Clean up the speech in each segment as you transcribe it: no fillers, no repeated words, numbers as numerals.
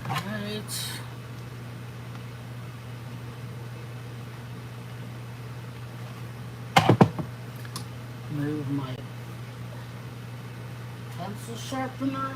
Alright. Move my pencil sharpener.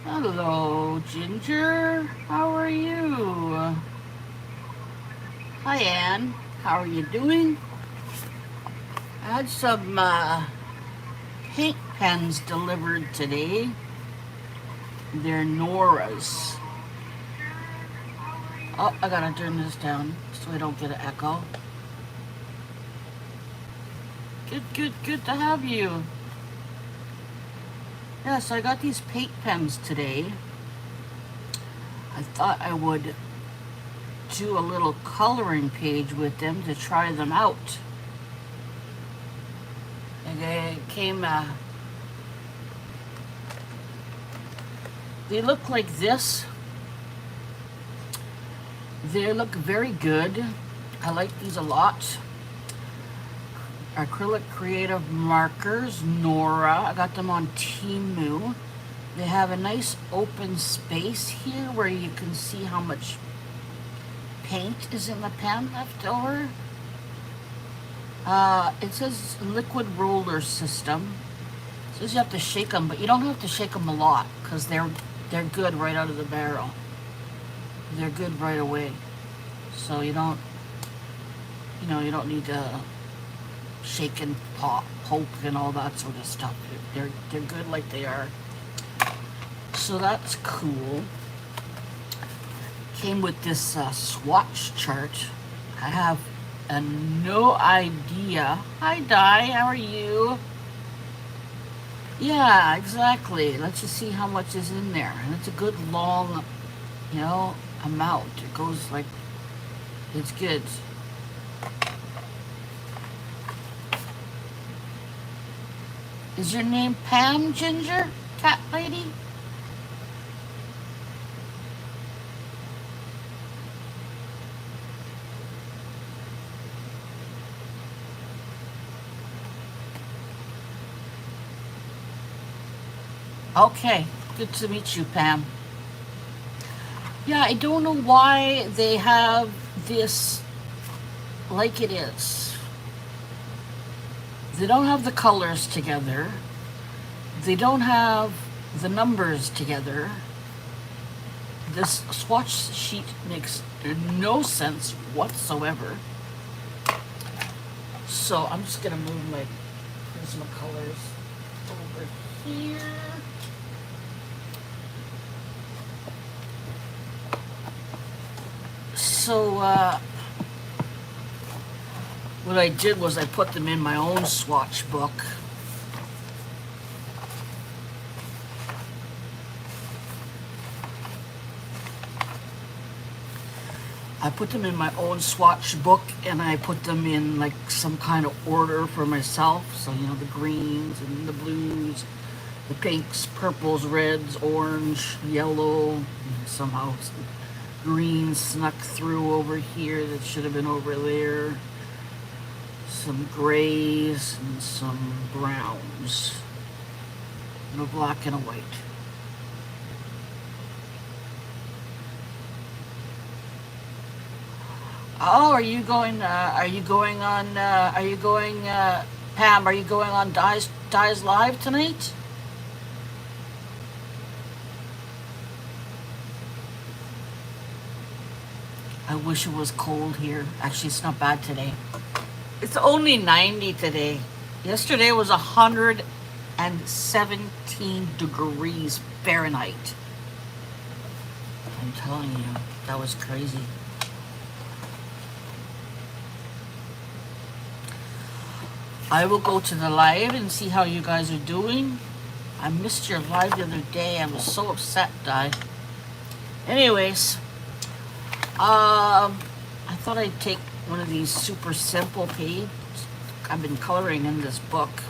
Hello, Ginger. How are you? Hi, Anne. How are you doing? I had some paint pens delivered today. They're Nora's. Oh, I gotta turn this down so I don't get an echo. Good to have you. Yeah, so I got these paint pens today. I thought I would do a little coloring page with them to try them out. And they came, they look like this. They look very good. I like these a lot. Acrylic Creative Markers, Nora. I got them on Temu. They have a nice open space here where you can see how much paint is in the pen left over. It says liquid roller system. It says you have to shake them, but you don't have to shake them a lot because they're good right out of the barrel. They're good right away. So you don't need to shake and pop, poke and all that sort of stuff. They're good like they are. So that's cool. Came with this swatch chart. I have no idea. Hi Di, how are you? Yeah, exactly. Let's just see how much is in there. And it's a good long, amount. It goes like, it's good. Is your name Pam, Ginger? Cat lady? Okay, good to meet you, Pam. Yeah, I don't know why they have this like it is. They don't have the colors together. They don't have the numbers together. This swatch sheet makes no sense whatsoever. So I'm just gonna move my Prismacolors over here. So what I did was I put them in my own swatch book. I put them in my own swatch book, and I put them in like some kind of order for myself. So, you know, the greens and the blues, the pinks, purples, reds, orange, yellow, and somehow some green snuck through over here that should have been over there. Some grays and some browns. And a black and a white. Oh, are you going? Are you going on? Are you going, Pam? Are you going on Dies Live tonight? I wish it was cold here. Actually, it's not bad today. It's only 90 today. Yesterday was 117 degrees Fahrenheit. I'm telling you, that was crazy. I will go to the live and see how you guys are doing. I missed your live the other day. I was so upset, Di. Anyways, I thought I'd take one of these super simple pages. I've been coloring in this book.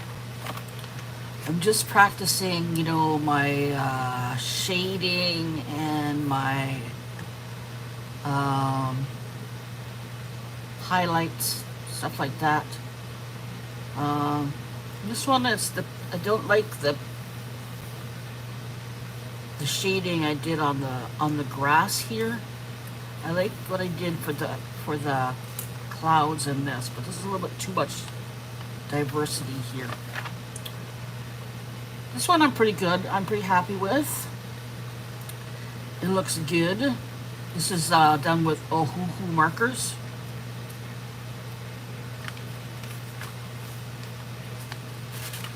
I'm just practicing, you know, my shading and my highlights, stuff like that. This one is I don't like the shading I did on the grass here. I like what I did for the clouds in this, but this is a little bit too much diversity here. This one I'm pretty good. I'm pretty happy with. It looks good. This is done with Ohuhu markers.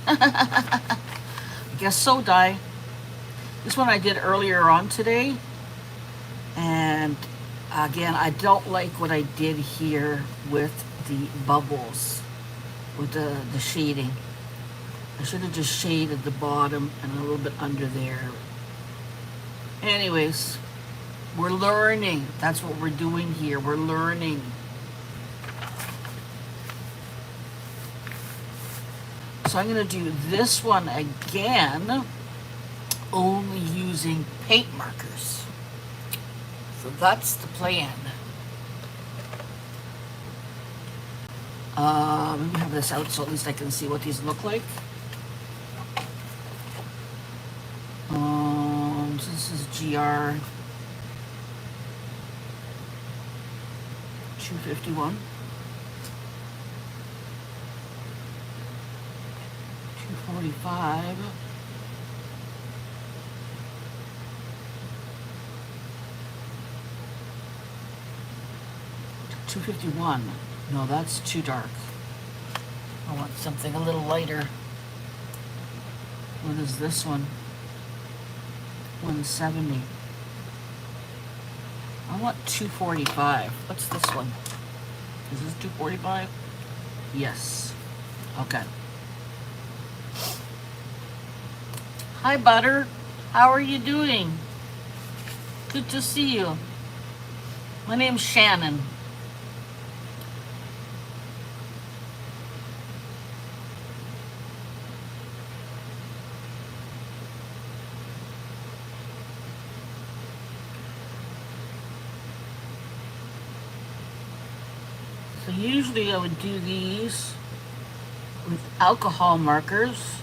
I guess so, Di. This one I did earlier on today, and again, I don't like what I did here with the bubbles, with the shading. I should have just shaded the bottom and a little bit under there. Anyways, we're learning. That's what we're doing here. We're learning. So I'm going to do this one again, only using paint markers. So that's the plan. Let me have this out so at least I can see what these look like. This is GR 251. 245. $251. No, that's too dark. I want something a little lighter. What is this one? 170. I want 245. What's this one? Is this 245? Yes. Okay. Hi, Butter. How are you doing? Good to see you. My name's Shannon. So usually I would do these with alcohol markers.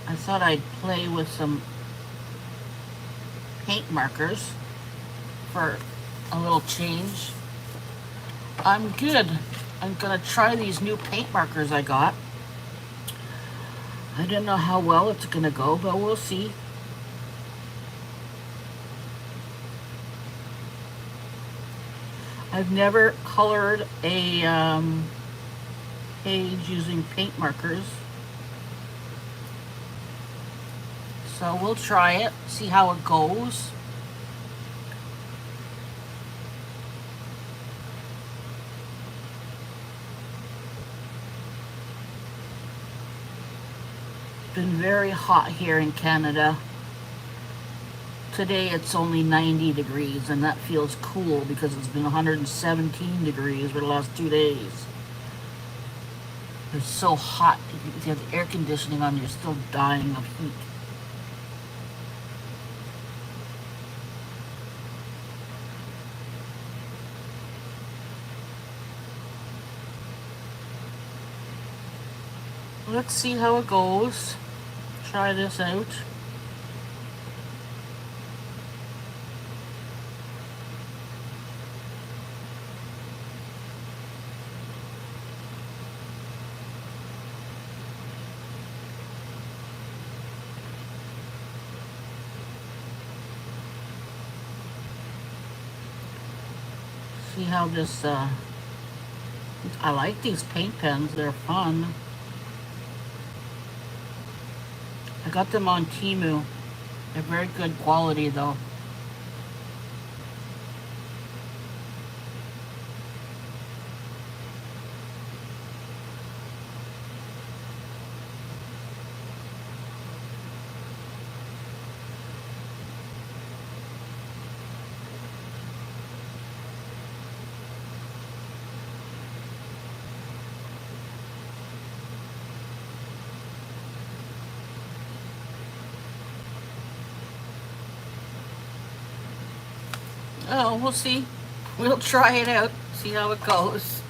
I thought I'd play with some paint markers for a little change. I'm good. I'm gonna try these new paint markers I got. I don't know how well it's gonna go, but we'll see. I've never colored a page using paint markers. So we'll try it, see how it goes. It's been very hot here in Canada. Today it's only 90 degrees, and that feels cool because it's been 117 degrees for the last 2 days. It's so hot. If you have the air conditioning on, you're still dying of heat. Let's see how it goes. Try this out. See how this, I like these paint pens. They're fun. I got them on Temu. They're very good quality though. Oh, we'll see. We'll try it out, see how it goes.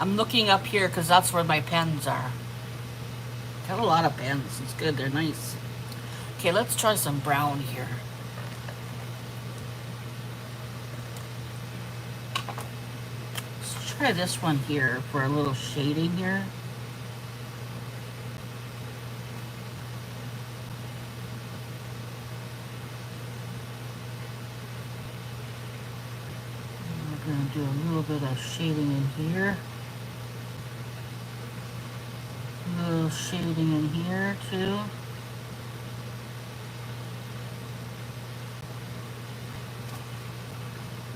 I'm looking up here because that's where my pens are. Got a lot of pens. It's good. They're nice. Okay, let's try some brown here. Let's try this one here for a little shading here. We're going to do a little bit of shading in here. A little shading in here too.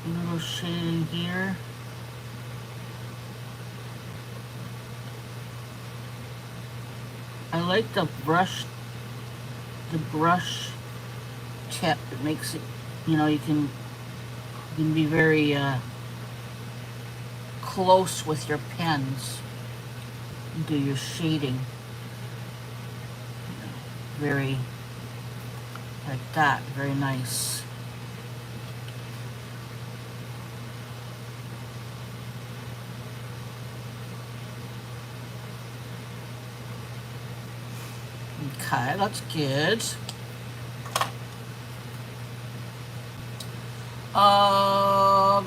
A little shading here. I like the brush tip. It makes it, you know, you can be very close with your pens. Do your shading. Very, like that, very nice. Okay, that's good.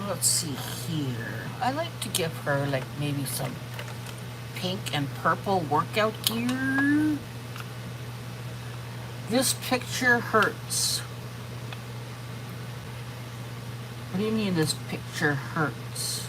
Let's see here. I like to give her like maybe some pink and purple workout gear. This picture hurts. What do you mean this picture hurts?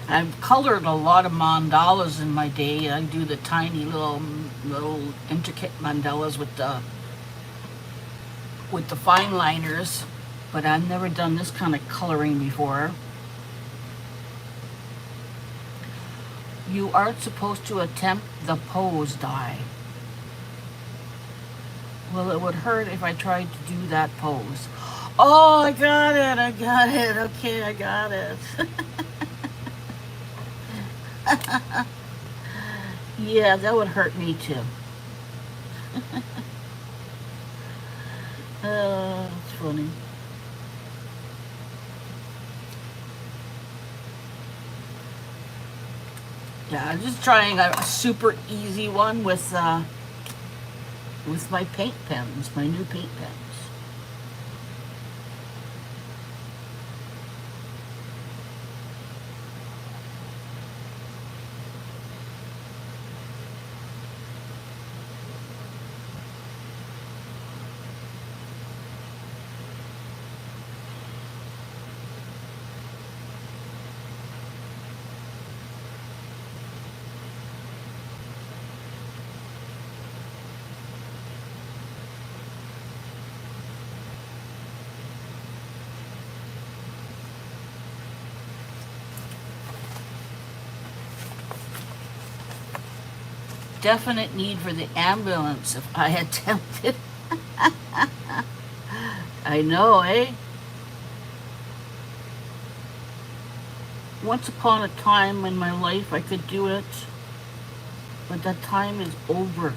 I've colored a lot of mandalas in my day. I do the tiny little intricate mandalas with the fine liners, but I've never done this kind of coloring before. You aren't supposed to attempt the pose die. Well, it would hurt if I tried to do that pose. Oh, I got it. Okay, I got it. Yeah, that would hurt me too. It's funny. Yeah, I'm just trying a super easy one with my paint pens, my new paint pens. definite need for the ambulance if I attempted. I know, eh? Once upon a time in my life I could do it, but that time is over.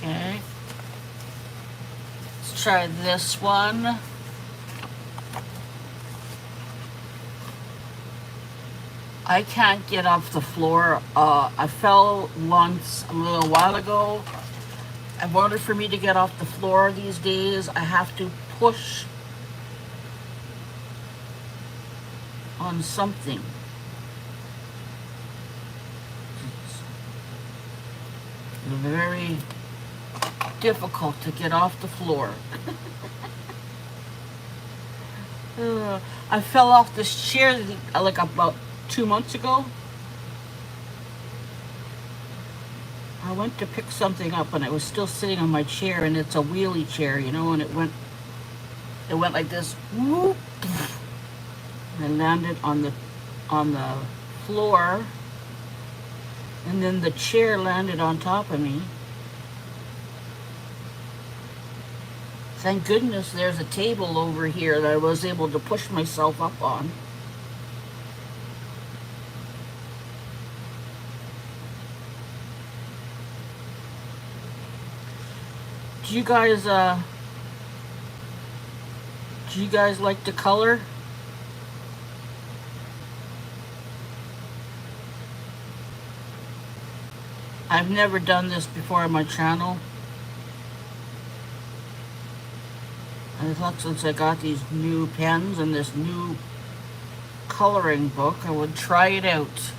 Okay. Let's try this one. I can't get off the floor. I fell once a little while ago. In order for me to get off the floor these days, I have to push on something. It's very difficult to get off the floor. I fell off this chair like about 2 months ago. I went to pick something up and I was still sitting on my chair, and it's a wheelie chair, you know, and it went like this, whoop, and landed on the floor, and then the chair landed on top of me. Thank goodness there's a table over here that I was able to push myself up on. Do you guys like to color? I've never done this before on my channel. I thought since I got these new pens and this new coloring book, I would try it out.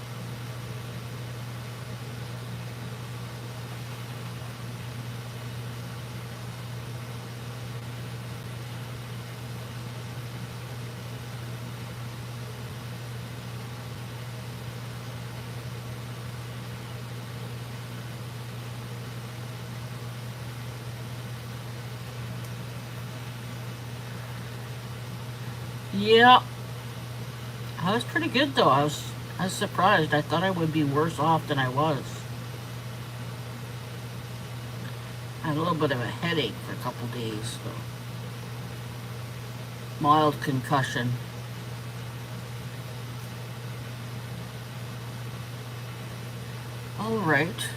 Yeah, I was pretty good though. I was surprised. I thought I would be worse off than I was. I had a little bit of a headache for a couple days, so mild concussion. All right.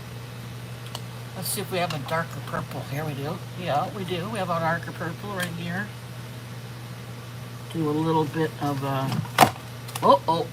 Let's see if we have a darker purple. Here we do. Yeah, we do. We have a darker purple right here. Do a little bit of oh.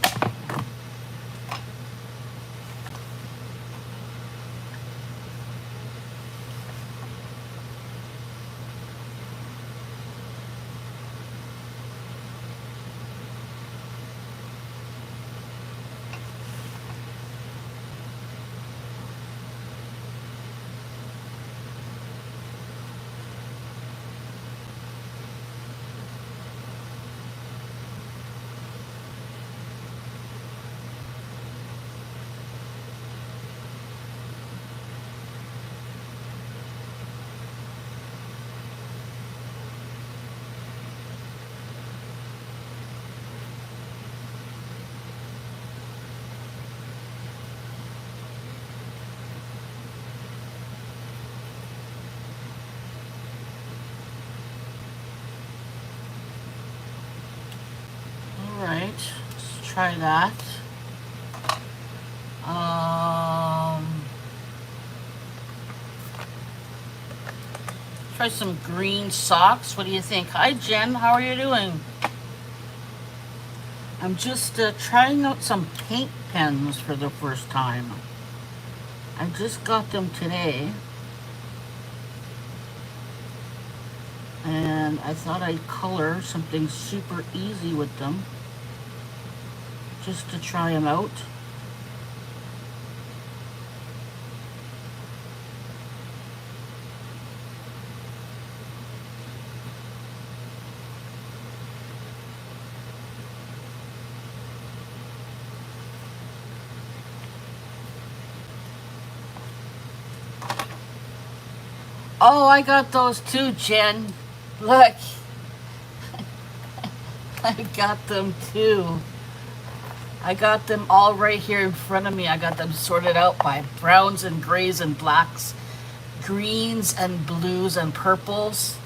Alright, let's try that. Try some green socks. What do you think? Hi Jen, how are you doing? I'm just trying out some paint pens for the first time. I just got them today. And I thought I'd color something super easy with them, just to try them out. Oh, I got those too, Jen. Look, I got them too. I got them all right here in front of me. I got them sorted out by browns and grays and blacks, greens and blues and purples,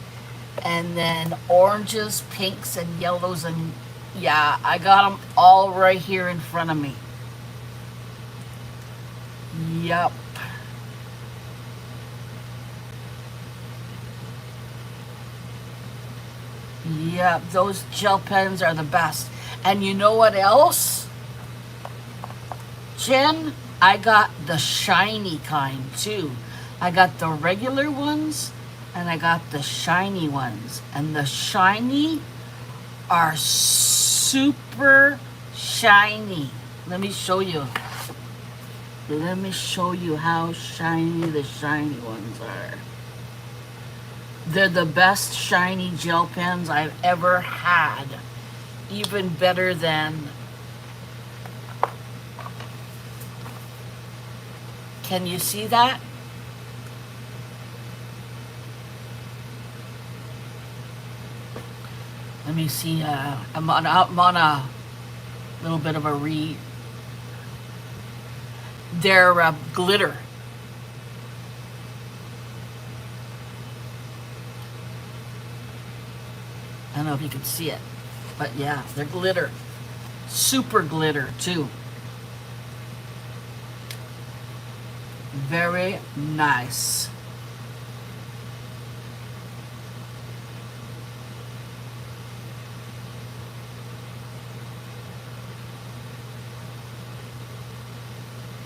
and then oranges, pinks, and yellows. And yeah, I got them all right here in front of me. Yup. Yep, those gel pens are the best. And you know what else, Jen? I got the shiny kind too. I got the regular ones and I got the shiny ones. And the shiny are super shiny. Let me show you. Let me show you how shiny the shiny ones are. They're the best shiny gel pens I've ever had. Even better than... Can you see that? Let me see. I'm on a little bit of a read. They're glitter. I don't know if you can see it, but yeah, they're glitter. Super glitter too. Very nice.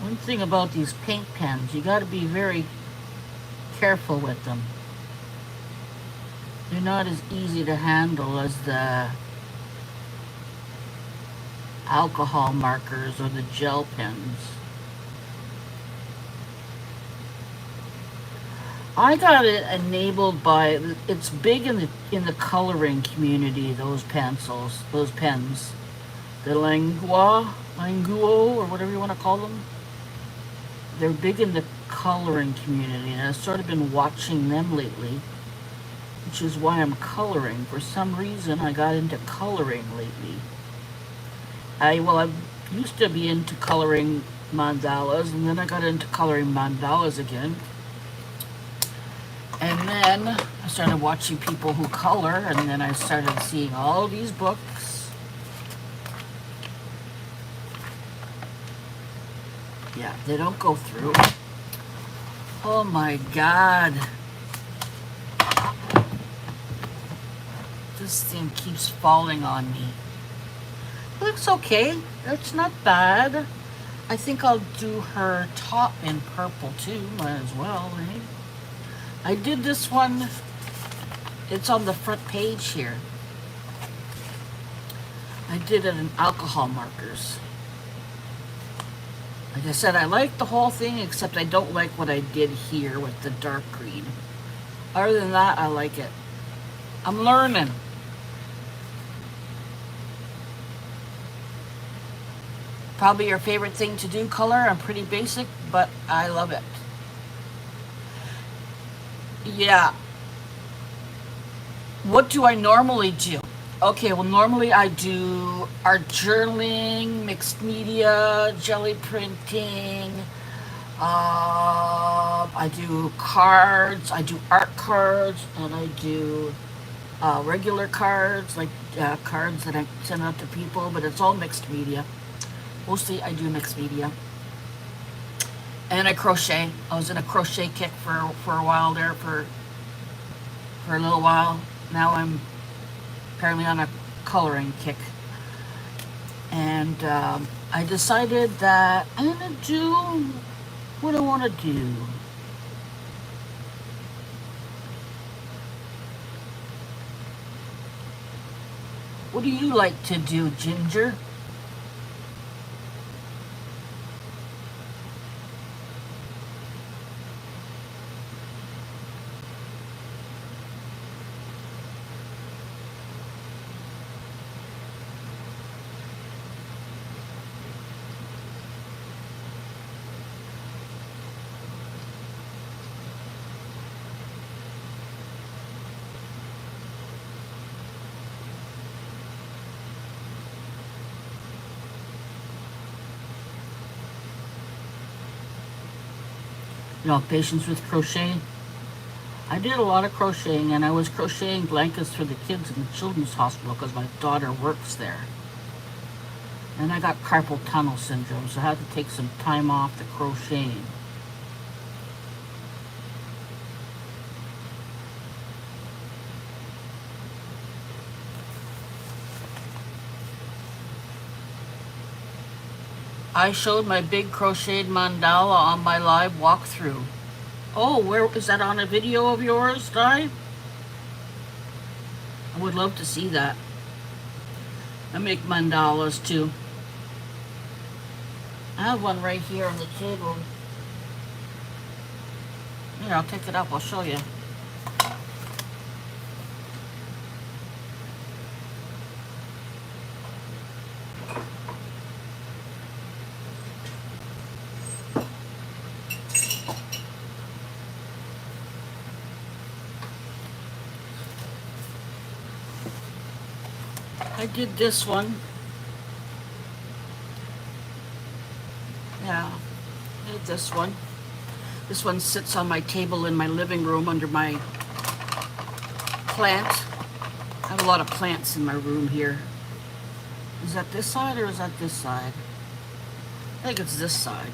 One thing about these paint pens, you got to be very careful with them. They're not as easy to handle as the alcohol markers or the gel pens. I got it enabled by, it's big in the coloring community, those pencils, those pens. The Languo, or whatever you want to call them. They're big in the coloring community, and I've sort of been watching them lately, which is why I'm coloring. For some reason, I got into coloring lately. I used to be into coloring mandalas, and then I got into coloring mandalas again. And then I started watching people who color, and then I started seeing all these books. Yeah, they don't go through. Oh my God. This thing keeps falling on me. Looks okay. That's not bad. I think I'll do her top in purple too. Might as well, right? I did this one. It's on the front page here. I did it in alcohol markers. Like I said, I like the whole thing, except I don't like what I did here with the dark green. Other than that, I like it. I'm learning. Probably your favorite thing to do, color. I'm pretty basic, but I love it. Yeah. What do I normally do? Okay, well, normally I do art journaling, mixed media, jelly printing. I do cards. I do art cards, and I do regular cards, like cards that I send out to people. But it's all mixed media. Mostly, I do mixed media. And I crochet. I was in a crochet kick for a while there, for a little while. Now I'm apparently on a coloring kick. And I decided that I'm going to do what I want to do. What do you like to do, Ginger? You know, patience with crochet. I did a lot of crocheting, and I was crocheting blankets for the kids in the children's hospital because my daughter works there. And I got carpal tunnel syndrome, so I had to take some time off the crocheting. I showed my big crocheted mandala on my live walkthrough. Oh, where is that on a video of yours, Di? I would love to see that. I make mandalas too. I have one right here on the table. Here, I'll take it up. I'll show you. I did this one. Yeah, I did this one. This one sits on my table in my living room under my plant. I have a lot of plants in my room here. Is that this side or is that this side? I think it's this side.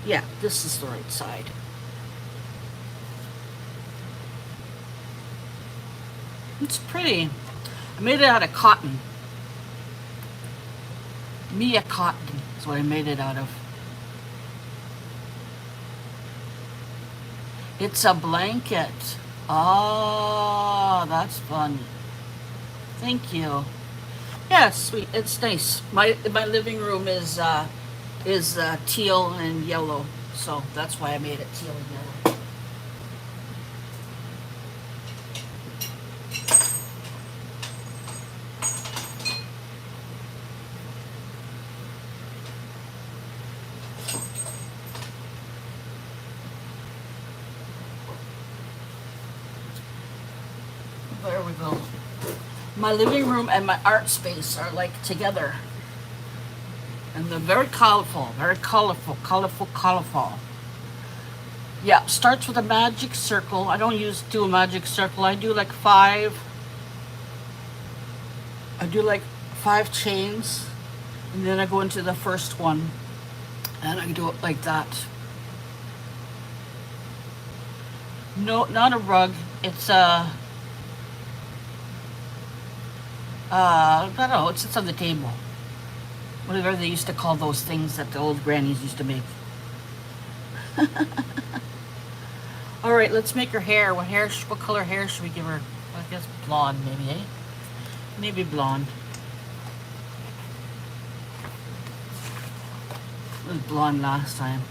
Yeah, this is the right side. It's pretty. I made it out of cotton. Mia cotton is what I made it out of. It's a blanket. Oh, that's fun. Thank you. Yeah, it's sweet. It's nice. My living room is teal and yellow, so that's why I made it teal and yellow. There we go. My living room and my art space are like together. And they're very colorful, colorful. Yeah, starts with a magic circle. I don't do a magic circle. I do like five chains, and then I go into the first one, and I do it like that. No, not a rug. It's I don't know, it sits on the table. Whatever they used to call those things that the old grannies used to make. All right, let's make her hair. What color hair should we give her? I guess blonde, maybe, eh? Maybe blonde. It was blonde last time.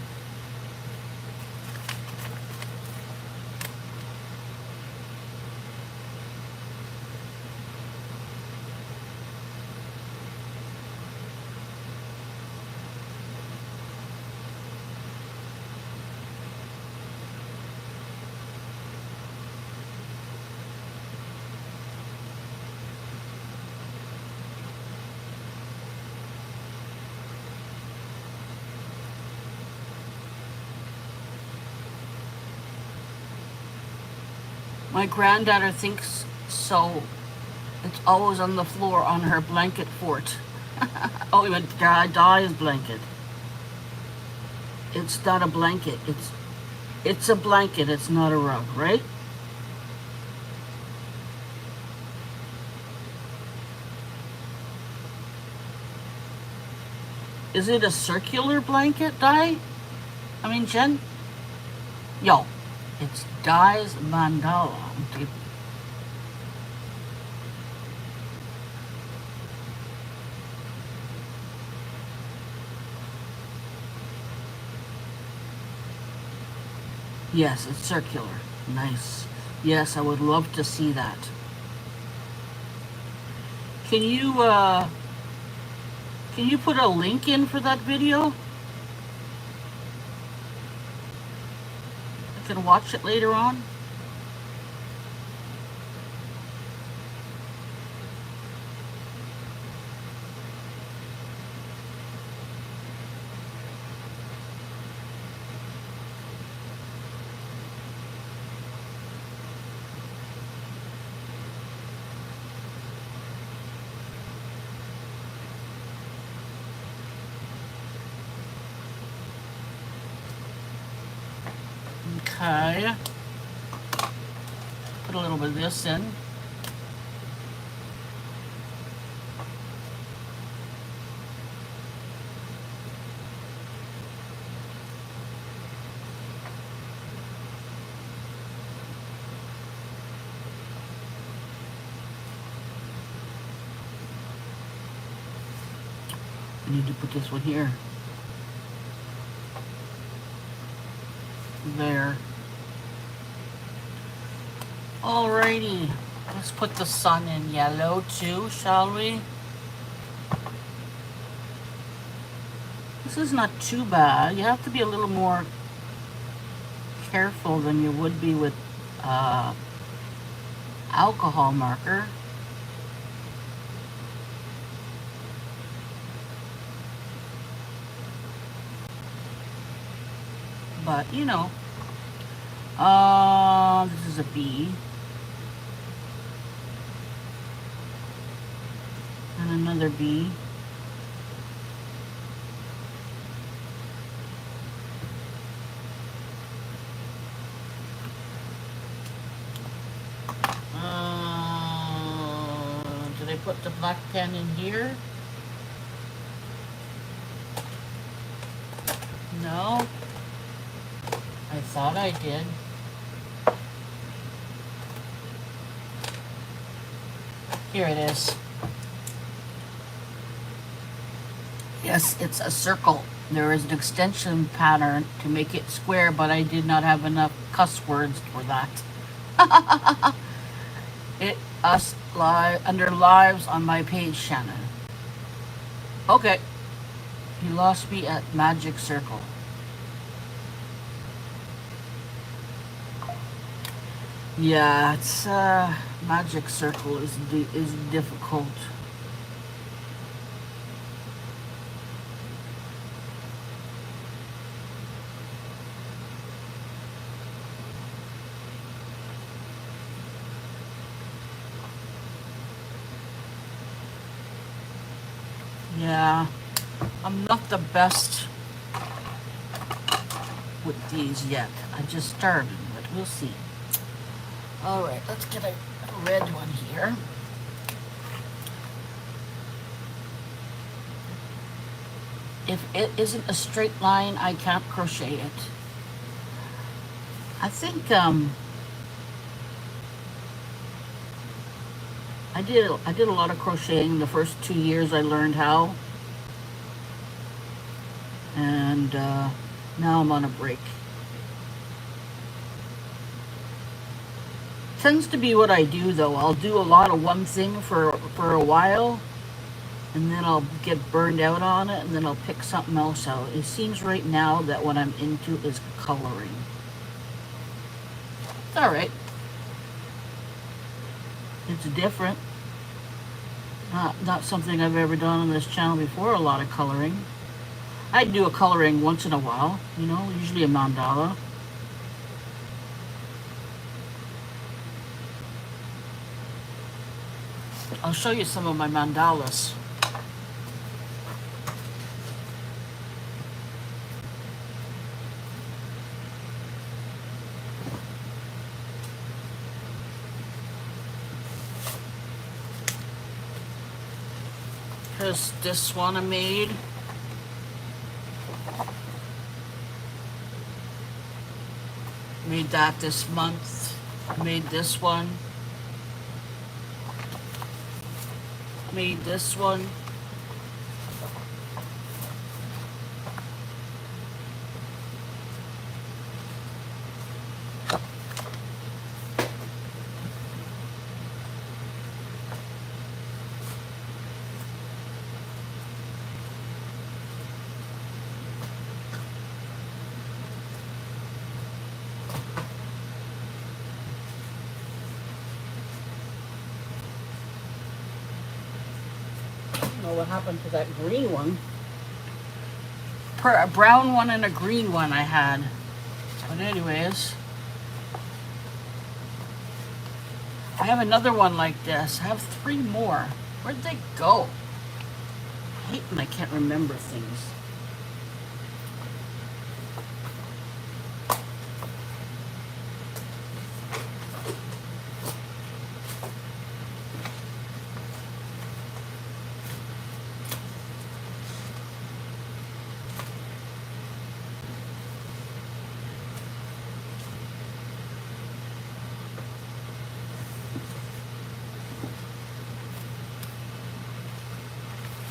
My granddaughter thinks so. It's always on the floor on her blanket fort. Oh, you meant Di's blanket. It's not a blanket. It's a blanket. It's not a rug, right? Is it a circular blanket, Di? I mean, Jen? Yo, it's Di's mandala. Yes, it's circular. Nice. Yes, I would love to see that. Can you put a link in for that video? I can watch it later on. Okay. Put a little bit of this in. I need to put this one here. There. Alrighty. Let's put the sun in yellow too, shall we? This is not too bad. You have to be a little more careful than you would be with alcohol marker. But, you know, this is a bee. And another bee. Did I put the black pen in here? No. I thought I did. Here it is. Yes, it's a circle. There is an extension pattern to make it square, but I did not have enough cuss words for that. It us live under lives on my page, Shannon. Okay. You lost me at magic circle. Yeah, it's magic circle is difficult. Yeah, I'm not the best with these yet. I just started, but we'll see. All right, let's get a red one here. If it isn't a straight line, I can't crochet it. I think I did a lot of crocheting the first 2 years I learned how, and now I'm on a break. Tends to be what I do though. I'll do a lot of one thing for a while, and then I'll get burned out on it, and then I'll pick something else out. It seems right now that what I'm into is coloring. It's all right. It's different. Not something I've ever done on this channel before, a lot of coloring. I do a coloring once in a while, you know, usually a mandala. I'll show you some of my mandalas. Here's this one I made. Made that this month. Made this one. Made this one. What happened to that green one? A brown one and a green one I had. But anyways, I have another one like this. I have 3 more. Where'd they go? I hate when I can't remember things.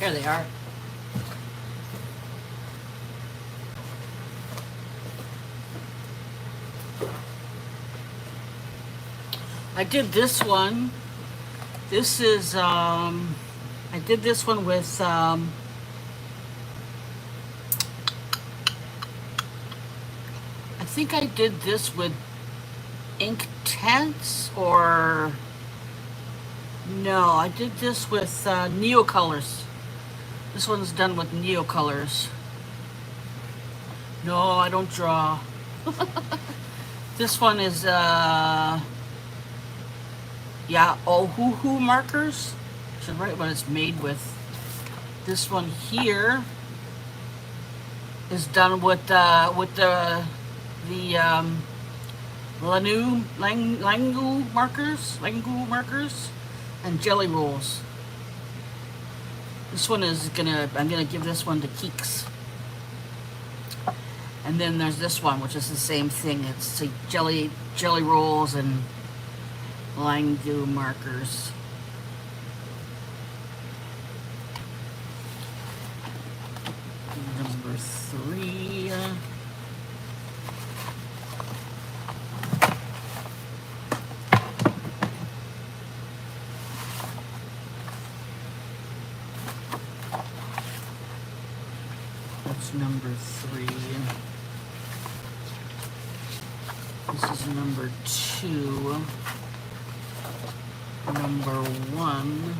There they are. I did this one. This is, I did this one with, I think I did this with Ink Tense, or no, I did this with Neo Colors. This one's done with Neo Colors. No, I don't draw. This one is, yeah, Ohuhu markers. I should write what it's made with. This one here is done with the Langu markers, and jelly rolls. This one is I'm gonna give this one to Keeks. And then there's this one, which is the same thing. It's jelly rolls and Langu markers. Number 3. That's number 3. This is number 2. Number 1.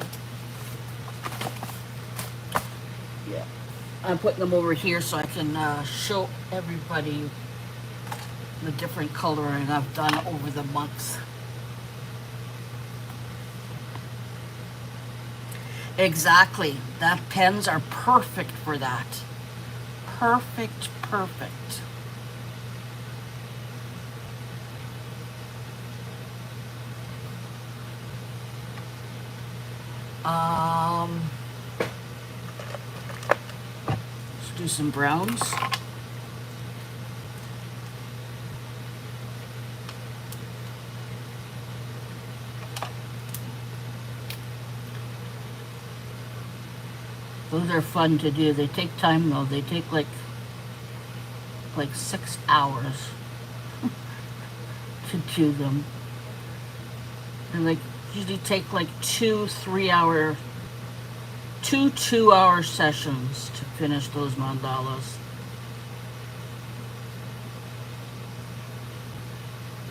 Yeah, I'm putting them over here so I can show everybody the different coloring I've done over the months. Exactly, that pens are perfect for that. Perfect. Let's do some browns. Those are fun to do. They take time though. They take like 6 hours to do them. And like usually take like 2 2-hour sessions to finish those mandalas.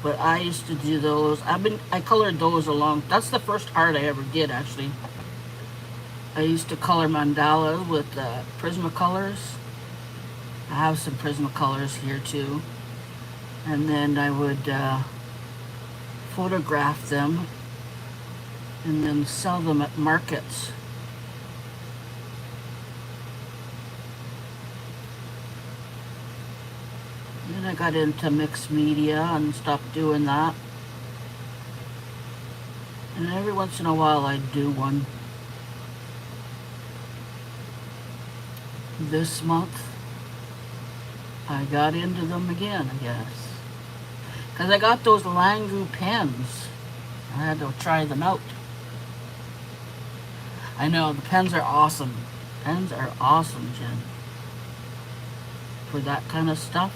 But I used to do those. I colored those along. That's the first art I ever did, actually. I used to color mandalas with Prismacolors. I have some Prismacolors here too. And then I would photograph them and then sell them at markets. Then I got into mixed media and stopped doing that. And every once in a while I'd do one. This month I got into them again, I guess. Because I got those Langu pens. I had to try them out. I know, the pens are awesome. Pens are awesome, Jen. For that kind of stuff.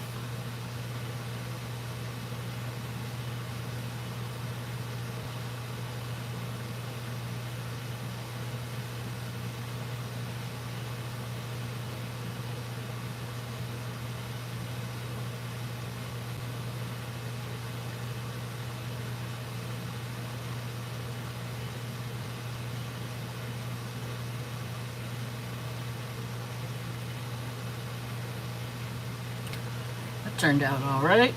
Turned out all right.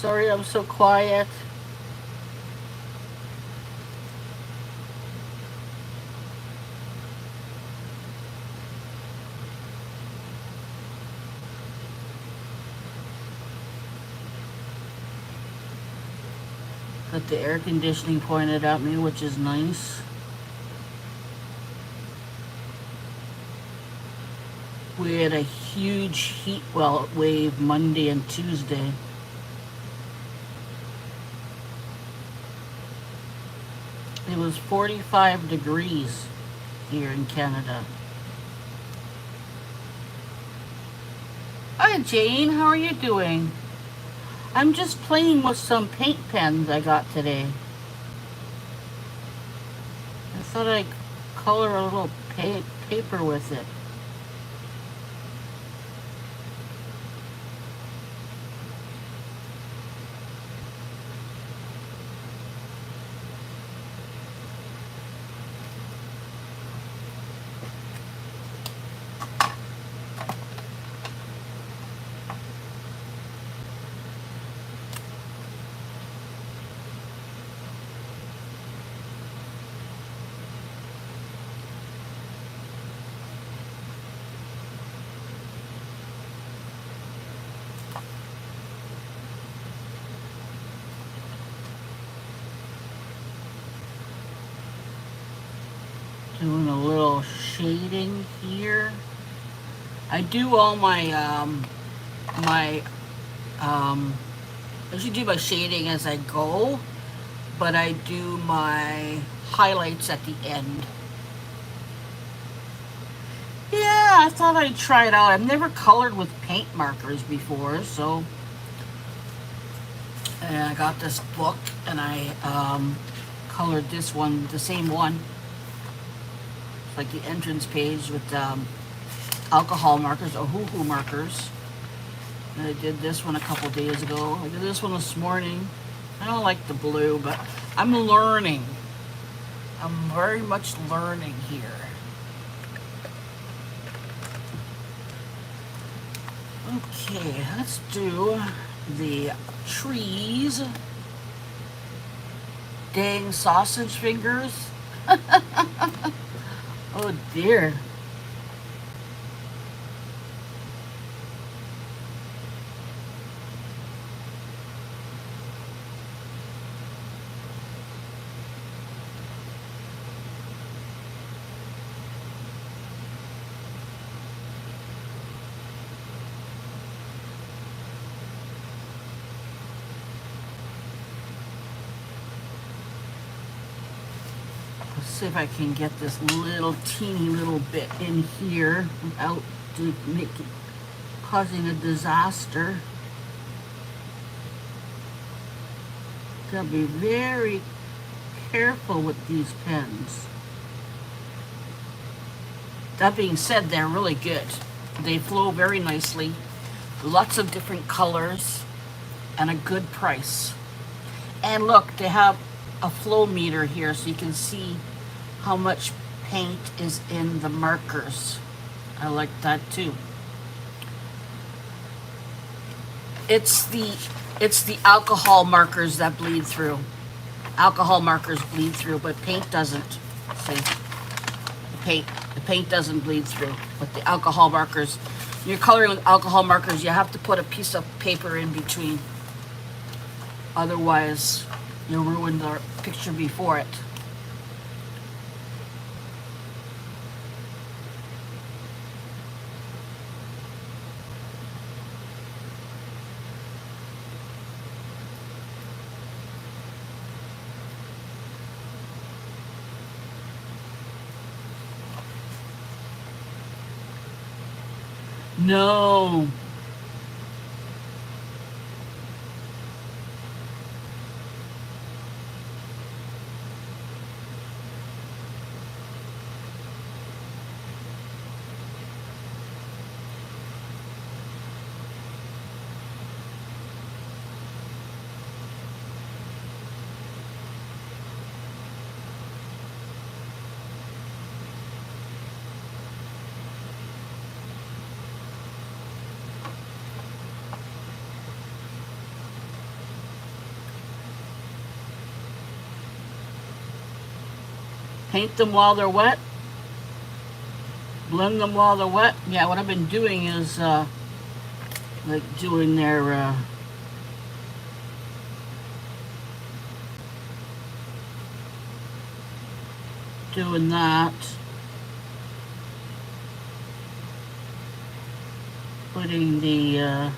Sorry I'm so quiet. Got the air conditioning pointed at me, which is nice. We had a huge heat wave Monday and Tuesday. It was 45 degrees here in Canada. Hi Jane, how are you doing? I'm just playing with some paint pens I got today. I thought I'd color a little paper with it. Doing a little shading here. I do all my I usually do my shading as I go, but I do my highlights at the end. Yeah, I thought I'd try it out. I've never colored with paint markers before, so. And I got this book and I colored this one, the same one. It's like the entrance page with alcohol markers or hoo-hoo markers. And I did this one a couple days ago. I did this one this morning. I don't like the blue, but I'm learning. I'm very much learning here. Okay, let's do the trees. Dang sausage fingers. Oh dear. See if I can get this little teeny little bit in here without causing a disaster. Gotta be very careful with these pens. That being said, they're really good. They flow very nicely, lots of different colors, and a good price. And look, they have a flow meter here so you can see how much paint is in the markers. I like that too. It's the alcohol markers that bleed through. Alcohol markers bleed through, but paint doesn't. See, the paint doesn't bleed through, but the alcohol markers. When you're coloring with alcohol markers, you have to put a piece of paper in between. Otherwise, you'll ruin the picture before it. No. Paint them while they're wet. Blend them while they're wet. Yeah, what I've been doing is like doing their doing that. Putting the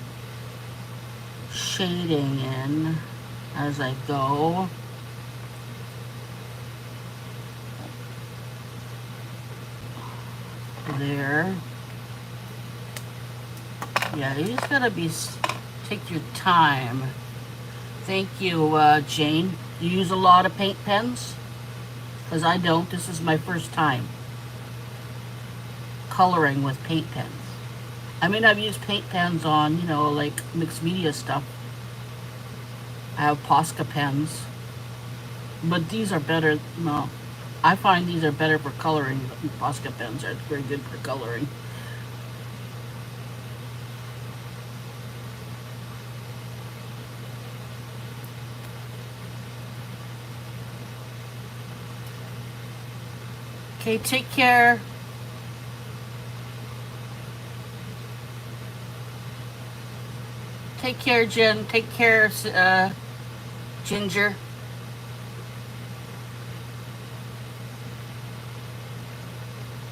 shading in as I go. There. Yeah, you just gotta take your time. Thank you, Jane. You use a lot of paint pens? Because I don't. This is my first time coloring with paint pens. I mean, I've used paint pens on, you know, like mixed media stuff. I have Posca pens. But these are better. No, I find these are better for coloring. Posca pens are very good for coloring. Okay, take care. Take care, Jen. Take care, Ginger.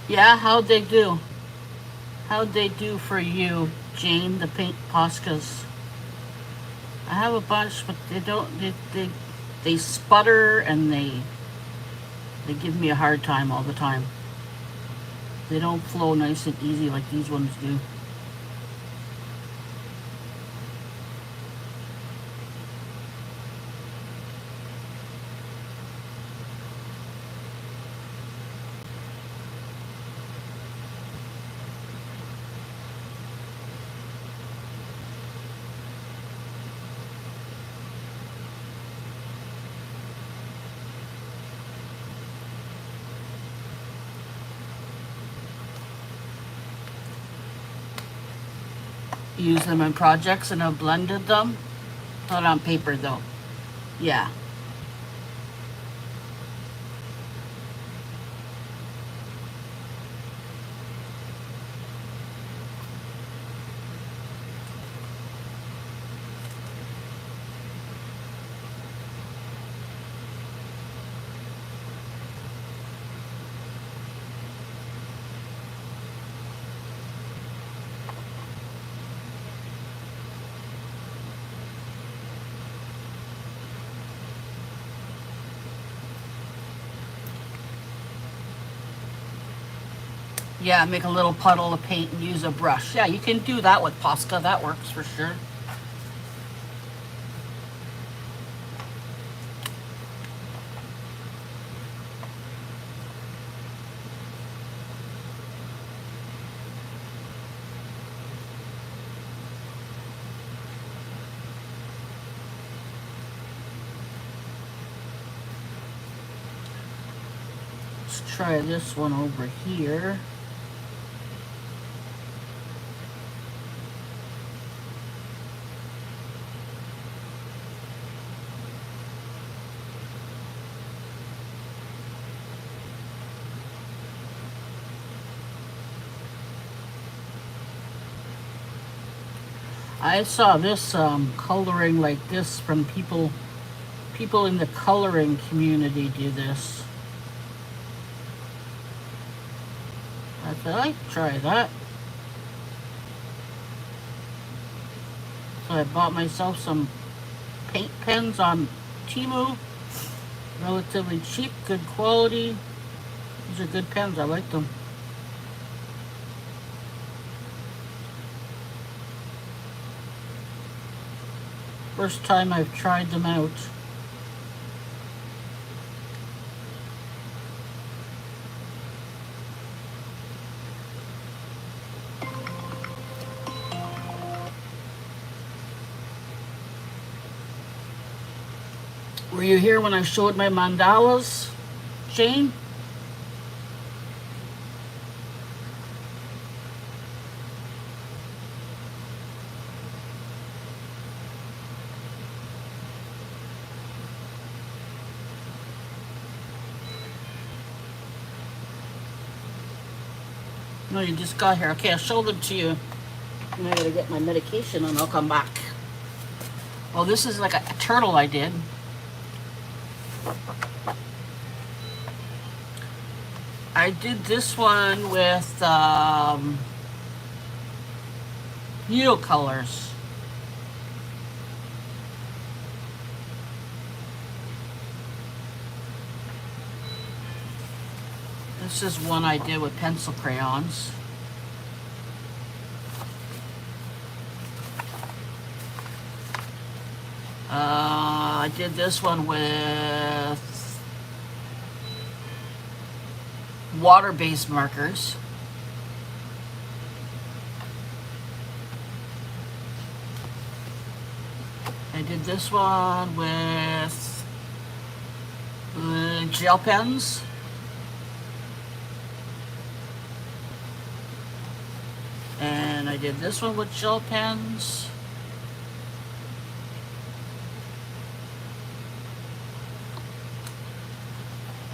Yeah, how'd they do? How'd they do for you, Jane, the paint Poscas? I have a bunch, but they don't, they sputter and they give me a hard time all the time. They don't flow nice and easy like these ones do. Use them in projects and I've blended them. Not on paper though. Yeah. Yeah, make a little puddle of paint and use a brush. Yeah, you can do that with Posca. That works for sure. Let's try this one over here. I saw this coloring like this from people in the coloring community do this. I thought I'd try that. So I bought myself some paint pens on Temu. Relatively cheap, good quality. These are good pens, I like them. First time I've tried them out. Were you here when I showed my mandalas, Jane? No, you just got here. Okay, I'll show them to you. And I gotta get my medication and I'll come back. Oh, this is like a turtle I did. I did this one with needle colors. This is one I did with pencil crayons. I did this one with water-based markers. I did this one with gel pens. And I did this one with gel pens.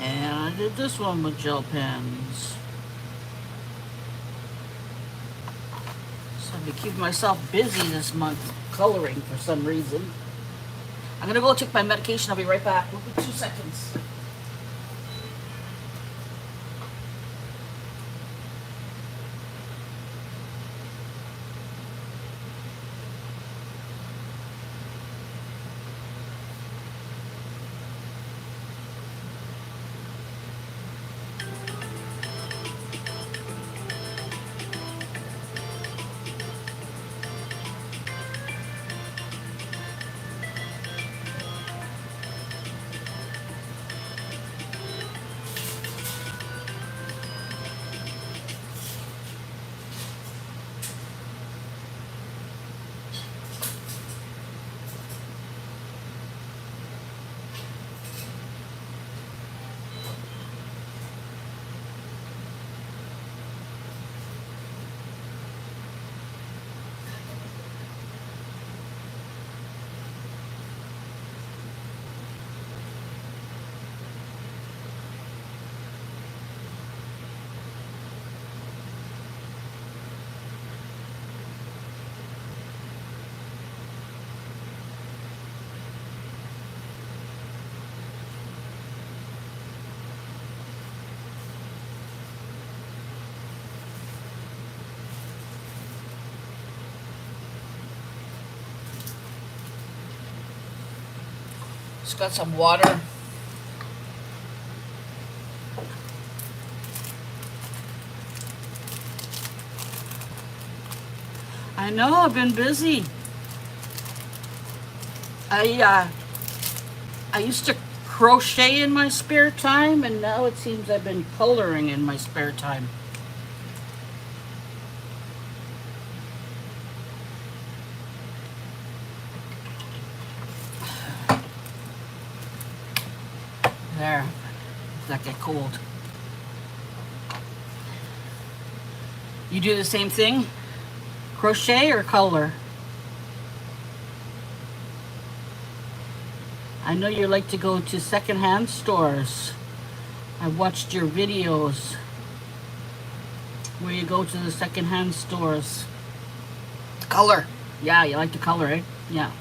And I did this one with gel pens. So I'm gonna keep myself busy this month coloring for some reason. I'm gonna go take my medication. I'll be right back. We'll be 2 seconds. Just got some water. I know, I've been busy. I used to crochet in my spare time, and now it seems I've been coloring in my spare time. There, does that get cold? You do the same thing? Crochet or color? I know you like to go to secondhand stores. I watched your videos where you go to the secondhand stores. Color. Yeah, you like to color, eh? Yeah.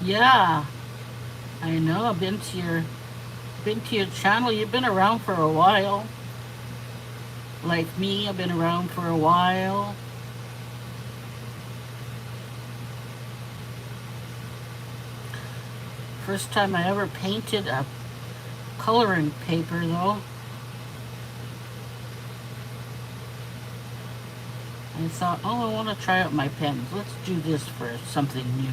Yeah, I know. I've been to your channel. You've been around for a while. Like me, I've been around for a while. First time I ever painted a coloring paper, though. I thought, oh, I want to try out my pens. Let's do this for something new.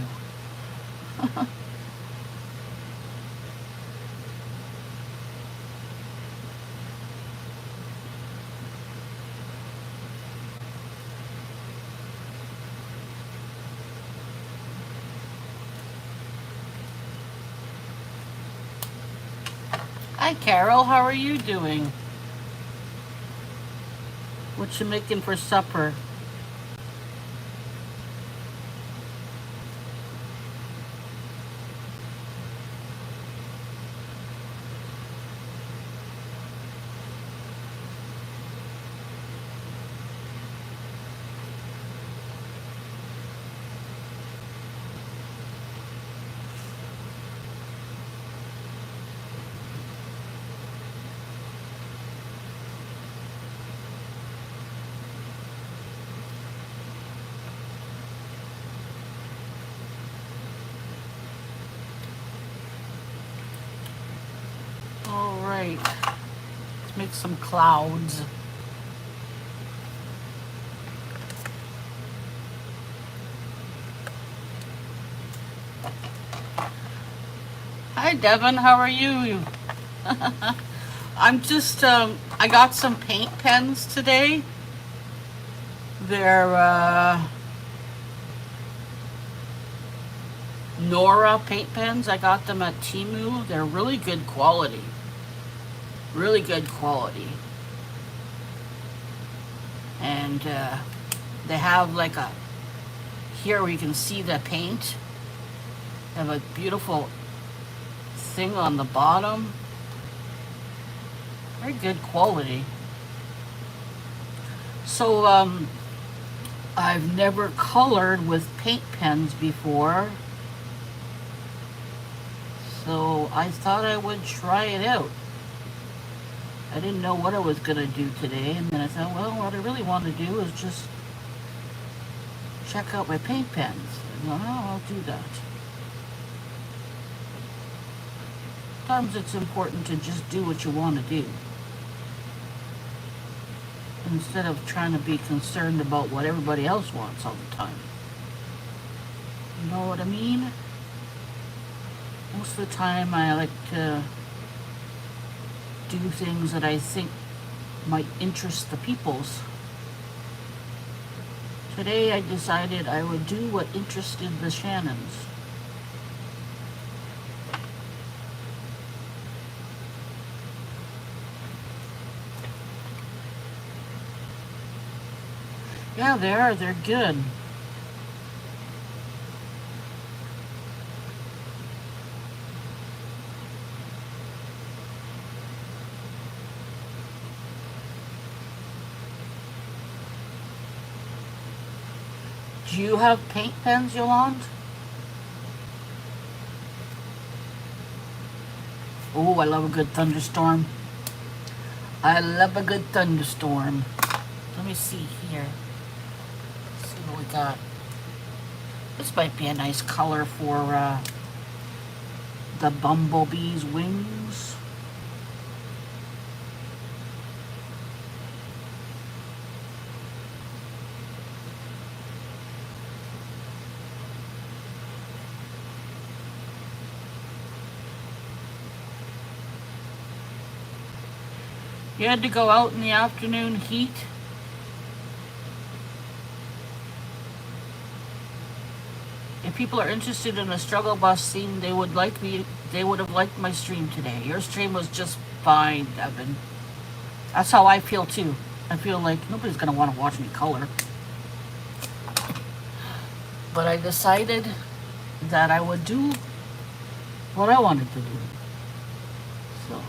Hi, Carol. How are you doing? What you making for supper? right. Let's make some clouds. Hi, Devin. How are you? I'm just, I got some paint pens today. They're, Nora paint pens. I got them at Temu. They're really good quality. Really good quality. And they have like a, here where you can see the paint. They have a beautiful thing on the bottom. Very good quality. So I've never colored with paint pens before. So I thought I would try it out. I didn't know what I was going to do today, and then I thought, well, what I really want to do is just check out my paint pens. And I thought, oh, I'll do that. Sometimes it's important to just do what you want to do, instead of trying to be concerned about what everybody else wants all the time. You know what I mean? Most of the time I like to do things that I think might interest the peoples. Today I decided I would do what interested the Shannons. Yeah, they're good. Do you have paint pens, Yolande? Oh, I love a good thunderstorm. I love a good thunderstorm. Let me see here. Let's see what we got. This might be a nice color for the bumblebee's wings. You had to go out in the afternoon heat. If people are interested in the struggle bus scene, they would have liked my stream today. Your stream was just fine, Devin. That's how I feel too. I feel like nobody's gonna want to watch me color. But I decided that I would do what I wanted to do. So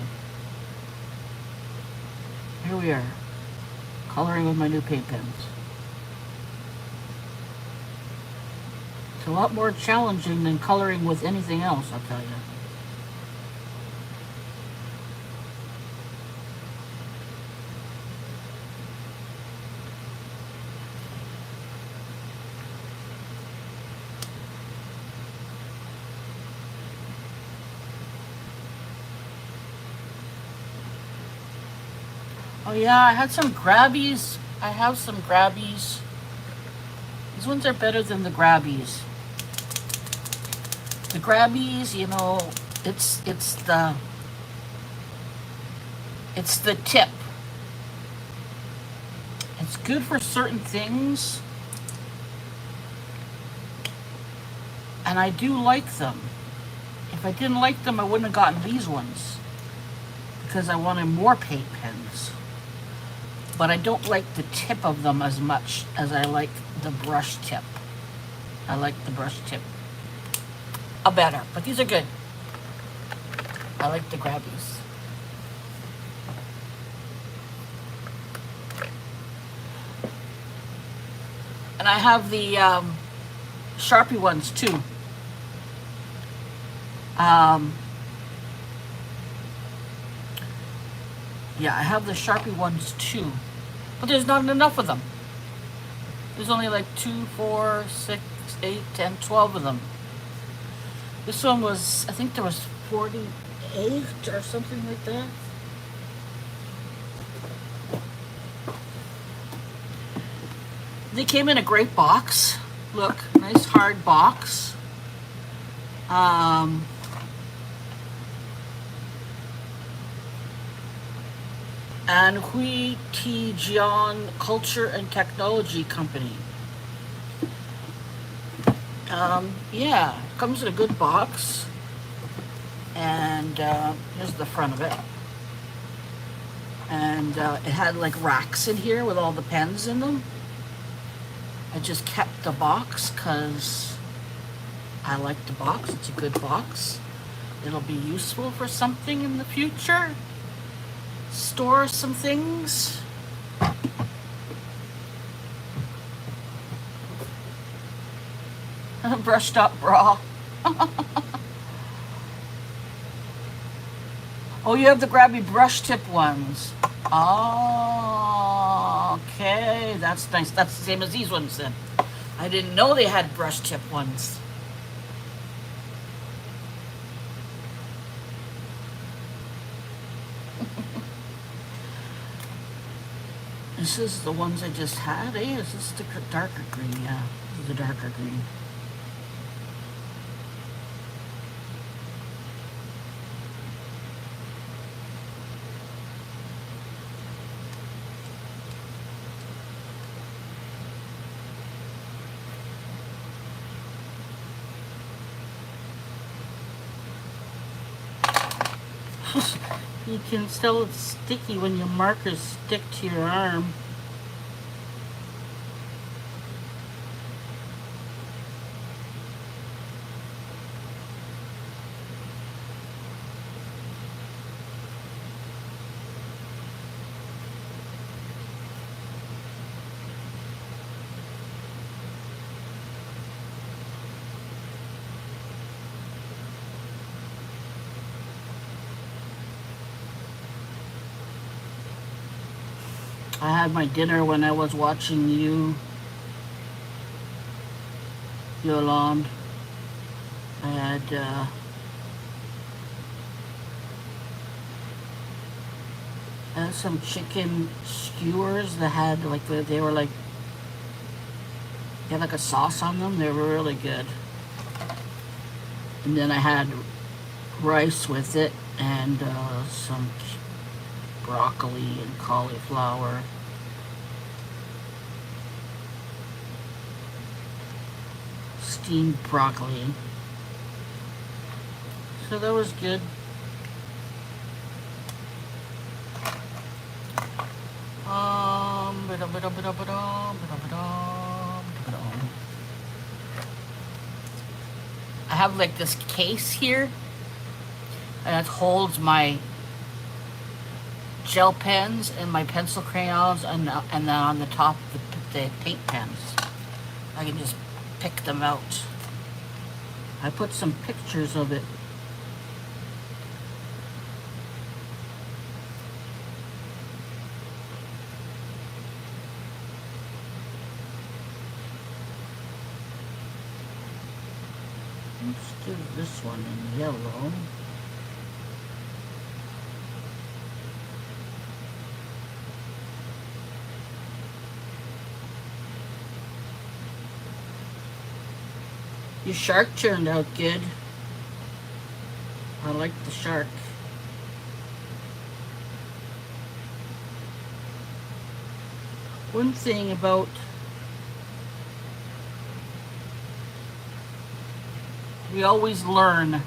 here we are, coloring with my new paint pens. It's a lot more challenging than coloring with anything else, I'll tell you. Oh yeah, I had some grabbies. I have some grabbies. These ones are better than the grabbies. The grabbies, you know, it's the tip. It's good for certain things, and I do like them. If I didn't like them, I wouldn't have gotten these ones, because I wanted more paint pens. But I don't like the tip of them as much as I like the brush tip. I like the brush tip better, but these are good. I like the grabbies. And I have the Sharpie ones too. Yeah, I have the Sharpie ones too, but there's not enough of them. There's only like 2, 4, 6, 8, 10, 12 of them. This one was, I think there was 48 or something like that. They came in a great box. Look, nice hard box. And Hui Tijian Culture and Technology Company. Yeah, comes in a good box. And here's the front of it. And it had like racks in here with all the pens in them. I just kept the box because I like the box. It's a good box. It'll be useful for something in the future. Store some things. Brushed up bra. Oh, you have the grabby brush tip ones. Oh, okay. That's nice. That's the same as these ones then. I didn't know they had brush tip ones. This is the ones I just had, eh? Is this the darker green? Yeah, this is the darker green. You can tell it's sticky when your markers stick to your arm. I had my dinner when I was watching you, Yolande. I had some chicken skewers that had like they were like they had like a sauce on them. They were really good. And then I had rice with it and some broccoli and cauliflower. Steamed broccoli. So that was good. I have like this case here and it holds my gel pens and my pencil crayons and then on the top the paint pens. I can just pick them out. I put some pictures of it. Let's do this one in yellow. Your shark turned out good. I like the shark. One thing about we always learn.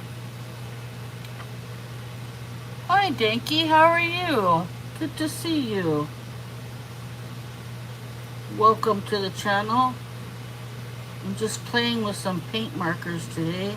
Hi Dinky, how are you? Good to see you. Welcome to the channel. I'm just playing with some paint markers today.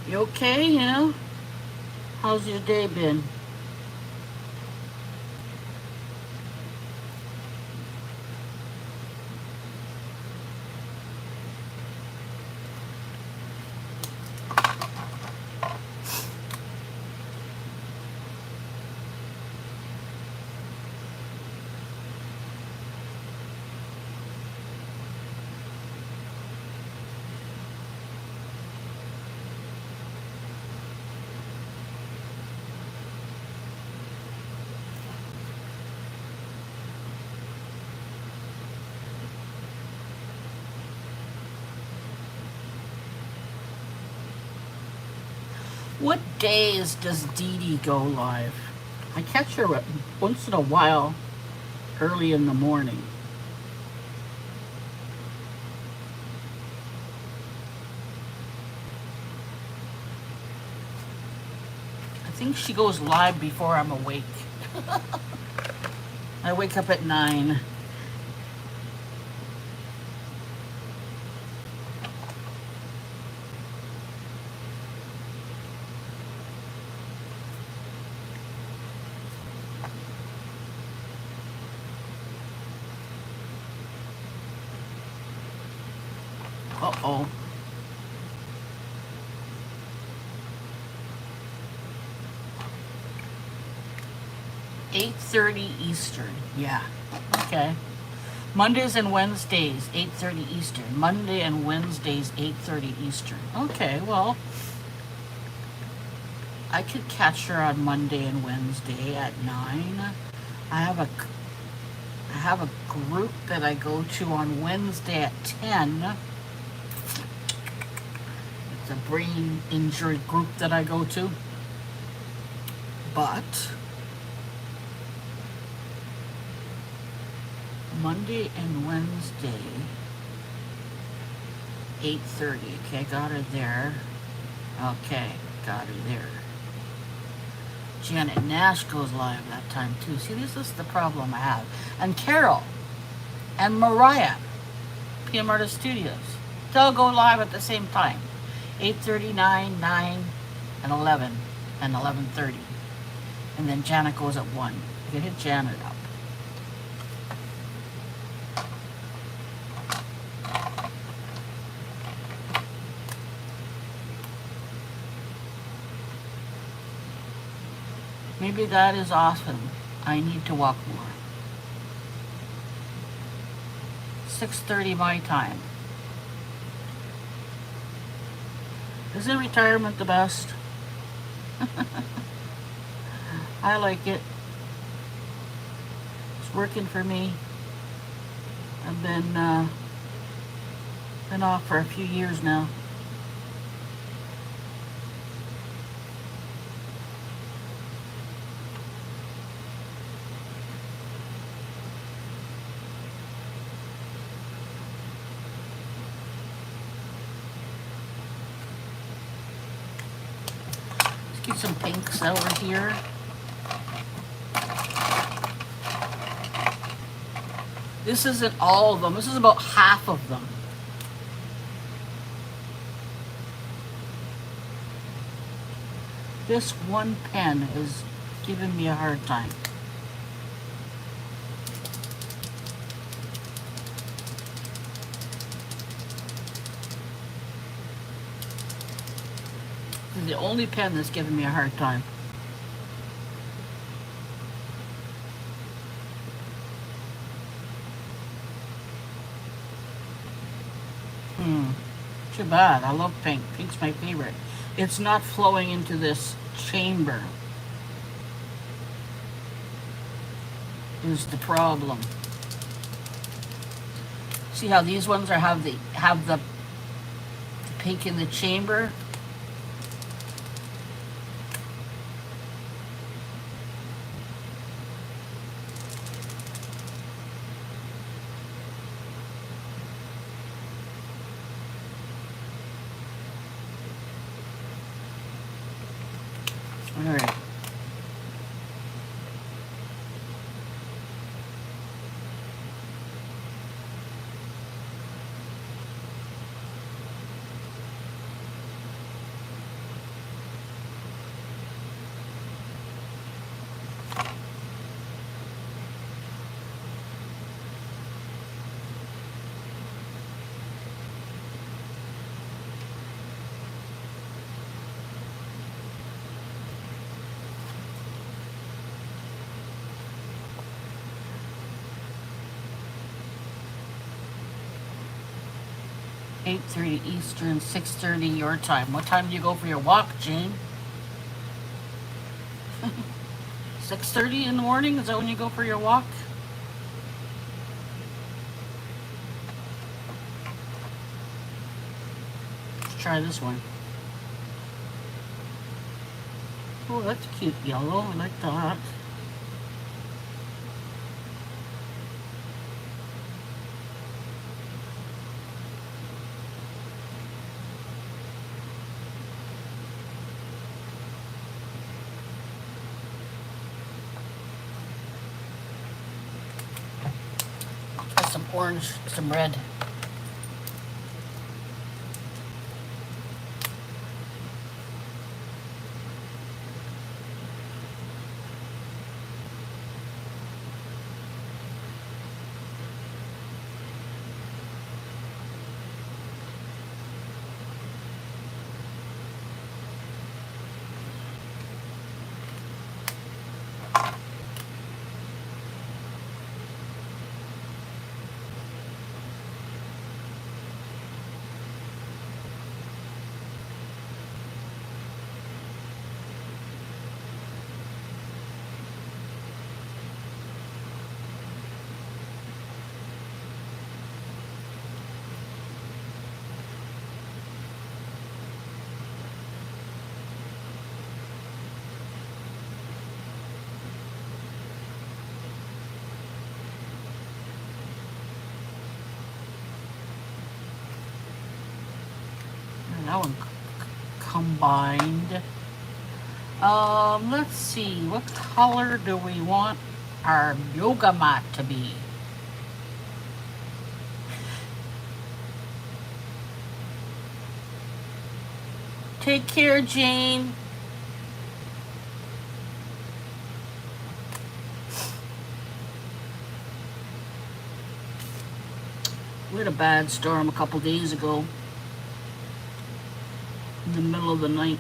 You okay, yeah? How's your day been? What days does Dee Dee go live? I catch her once in a while, early in the morning. I think she goes live before I'm awake. I wake up at 9. Uh-oh. $8:30 Eastern. Yeah. Okay. Mondays and Wednesdays, 8:30 Eastern. Monday and Wednesdays, 8:30 Eastern. Okay, well, I could catch her on Monday and Wednesday at 9. I have a group that I go to on Wednesday at 10. It's a brain injury group that I go to. But Monday and Wednesday, 8:30. Okay, got her there. Okay, got her there. Janet Nash goes live that time too. See, this is the problem I have. And Carol and Mariah, PM Artist Studios, they'll go live at the same time. 8:30, 9, 9, and 11, and 11:30. And then Janet goes at 1. You can hit Janet up. Maybe that is awesome. I need to walk more. 6:30 my time. Isn't retirement the best? I like it. It's working for me. I've been off for a few years now. Let's get some pinks over here. This isn't all of them. This is about half of them. This one pen is giving me a hard time. This is the only pen that's giving me a hard time. Too bad. I love pink. Pink's my favorite. It's not flowing into this chamber is the problem. See how these ones are have the pink in the chamber? All right. $8:30 Eastern, 6:30 your time. What time do you go for your walk, Jane? 6:30 in the morning? Is that when you go for your walk? Let's try this one. Oh, that's cute yellow. I like that. Try some orange, some red. That one combined. Let's see, what color do we want our yoga mat to be? Take care, Jane. We had a bad storm a couple days ago in the middle of the night.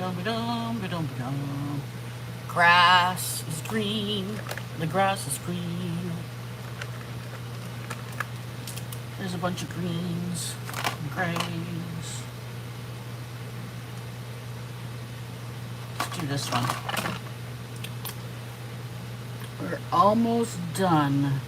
Ba-dum. Grass is green. The grass is green. There's a bunch of greens and grays. Let's do this one. We're almost done.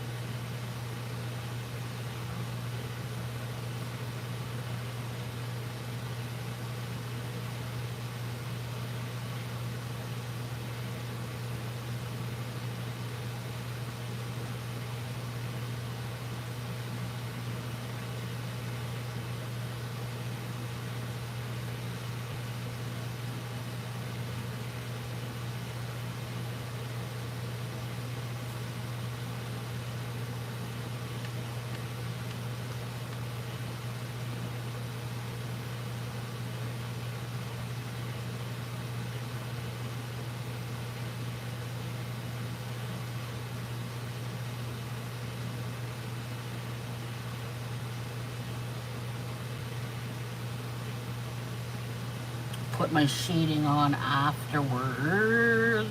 Put my shading on afterwards.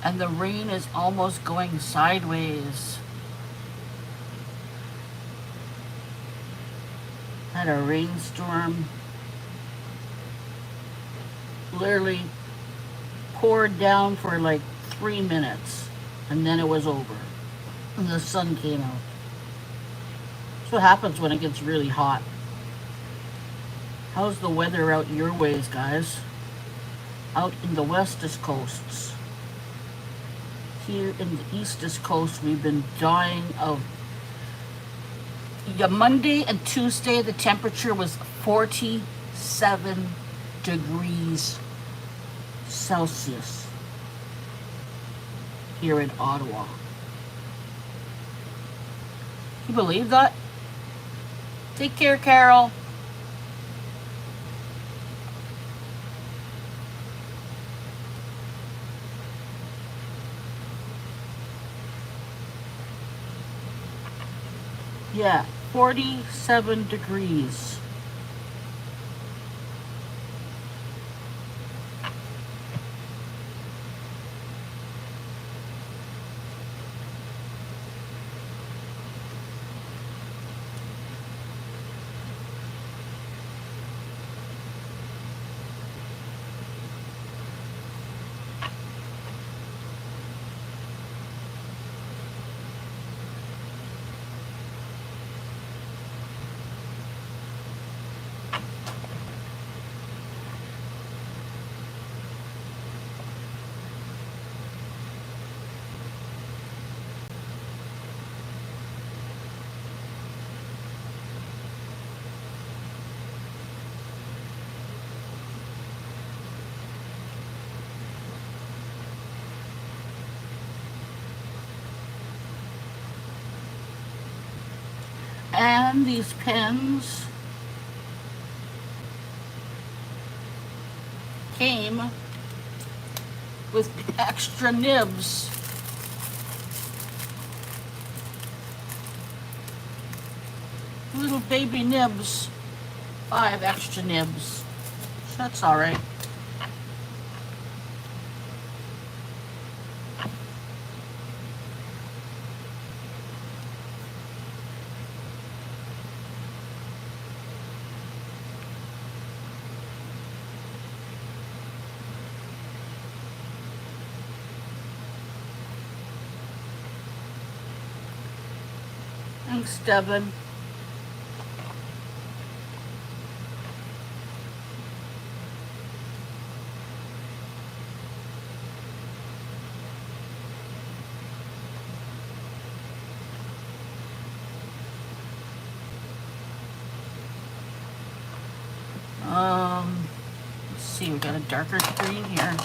And the rain is almost going sideways. Had a rainstorm. Literally poured down for like 3 minutes, and then it was over. And the sun came out. That's what happens when it gets really hot. How's the weather out your ways, guys? Out in the westest coasts. Here in the eastest coast, we've been dying of... Yeah, Monday and Tuesday, the temperature was 47 degrees Celsius here in Ottawa. Can you believe that? Take care, Carol. Yeah, 47 degrees. And these pens came with extra nibs. Little baby nibs. 5 extra nibs. So that's all right. Thanks, Devin. Let's see, we got a darker green here.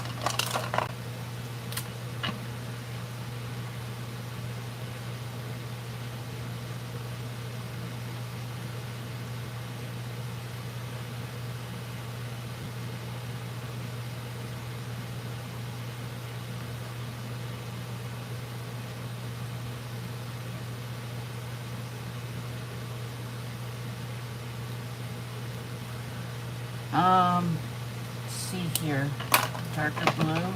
Let's see here, darker blue.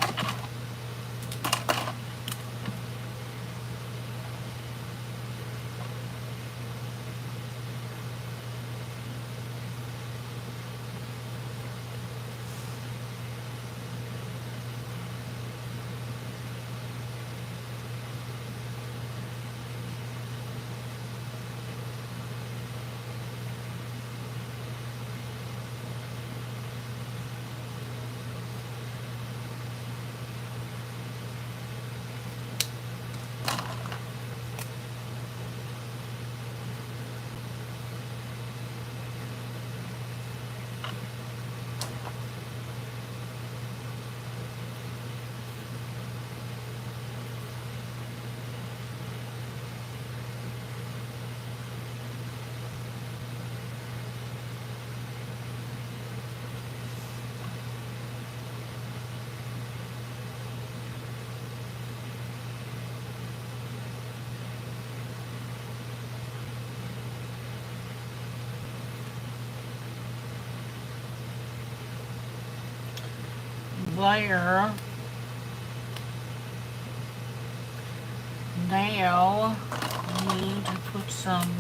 There. Now I need to put some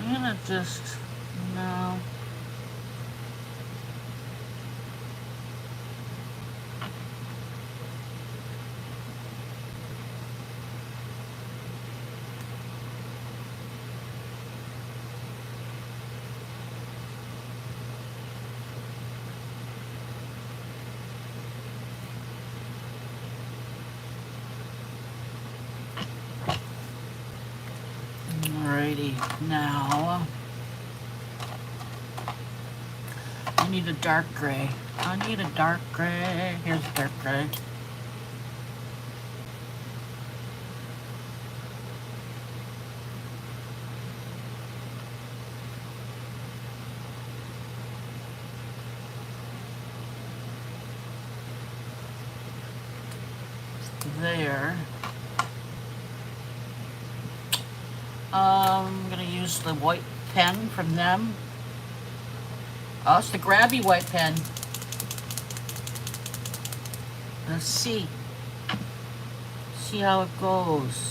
I'm gonna just, no. Alrighty, now I need a dark gray. I need a dark gray. Here's a dark gray. There. I'm gonna use the white pen from them. Oh, it's the grabby white pen. Let's see. See how it goes.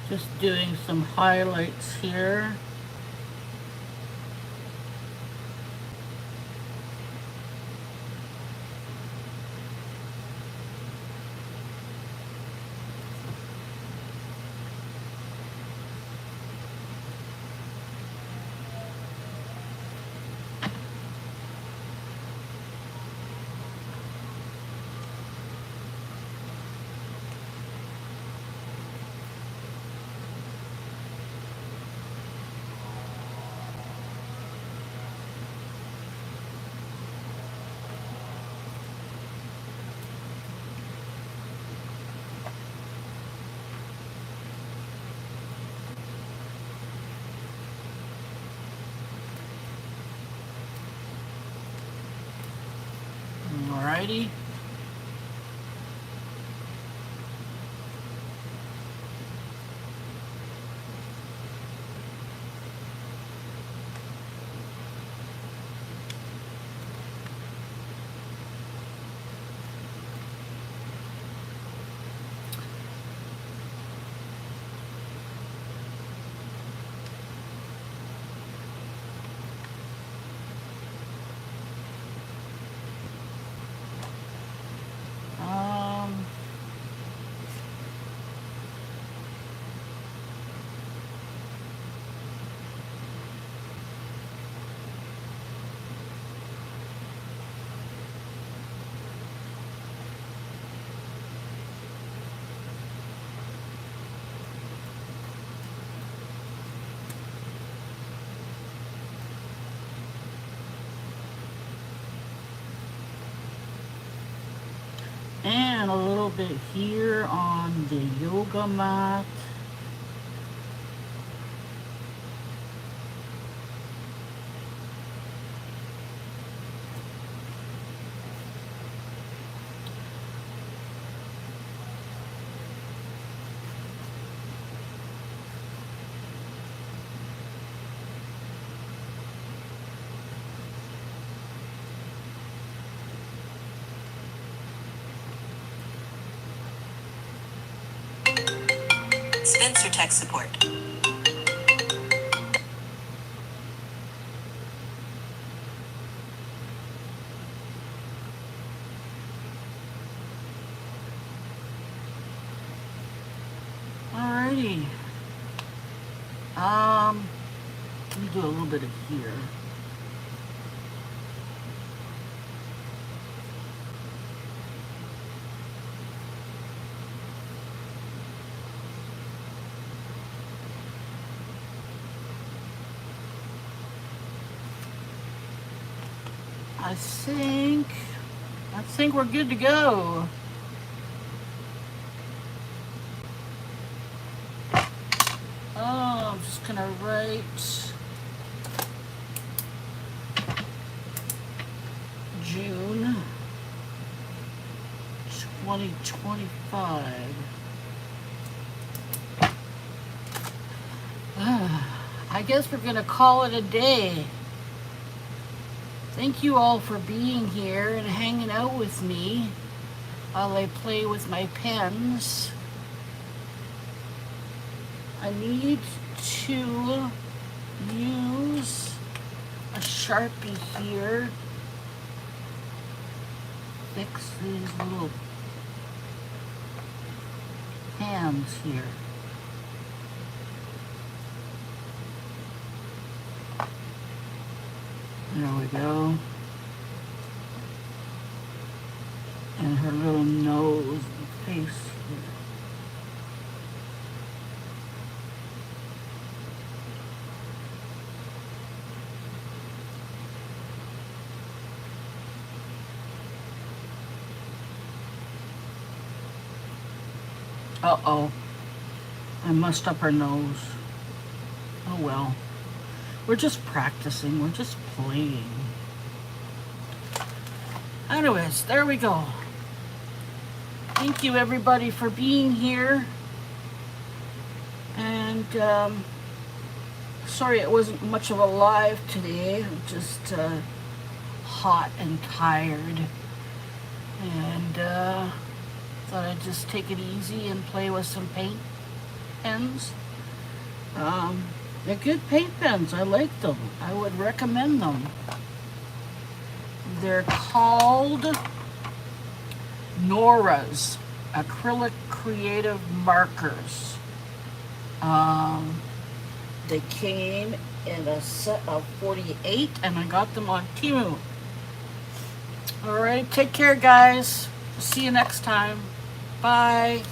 Just doing some highlights here. Alrighty. And a little bit here on the yoga mat. Spencer Tech Support. Alrighty. Let me do a little bit of here. I think we're good to go. Oh, I'm just gonna write June 2025. I guess we're gonna call it a day. Thank you all for being here and hanging out with me while I play with my pens. I need to use a Sharpie here. Fix these little hands here. There we go. And her little nose and face here. Uh-oh. I messed up her nose. Oh well. We're just practicing. We're just playing. Anyways, there we go. Thank you everybody for being here. And sorry it wasn't much of a live today. I'm just hot and tired. And thought I'd just take it easy and play with some paint pens. They're good paint pens. I like them. I would recommend them. They're called Nora's Acrylic Creative Markers. They came in a set of 48 and I got them on Temu. Alright, take care guys. See you next time. Bye.